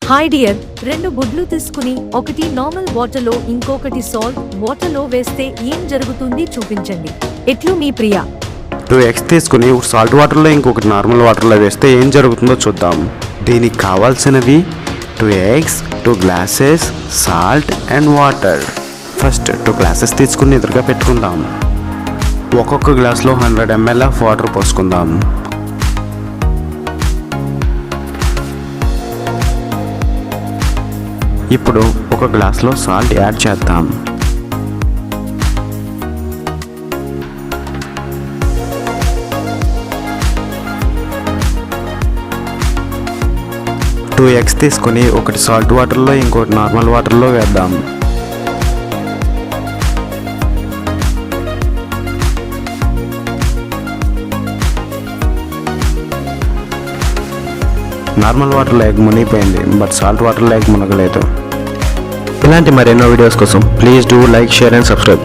Hi dear, 2 గుడ్లు తీసుకుని ఒకటి నార్మల్ వాటర్లో ఇంకొకటి సాల్ట్ వాటర్లో వేస్తే ఏం జరుగుతుంది చూపించండి. ఎట్లు మీ ప్రియా. 2 eggs తీసుకుని సాల్ట్ వాటర్లో ఇంకొకటి నార్మల్ వాటర్లో వేస్తే ఏం జరుగుతుందో చూద్దాం. దీనికి కావాల్సినవి 2 eggs, 2 glasses, salt and water. First 2 glasses తీసుకుని ఎదురుగా పెట్టుకుందాం. ఒక్కొక్క గ్లాస్లో 100 ml ఆఫ్ వాటర్ పోసుకుందాం. ఇప్పుడు ఒక గ్లాస్లో సాల్ట్ యాడ్ చేద్దాం. టూ ఎగ్స్ తీసుకొని ఒకటి సాల్ట్ వాటర్లో ఇంకోటి నార్మల్ వాటర్లో వేద్దాం. నార్మల్ వాటర్లో ఎగ్ మునిగిపోయింది, బట్ సాల్ట్ వాటర్లో ఎగ్ మునగలేదు. ఇలాంటి మరెన్నో వీడియోస్ కోసం please do like, share and subscribe.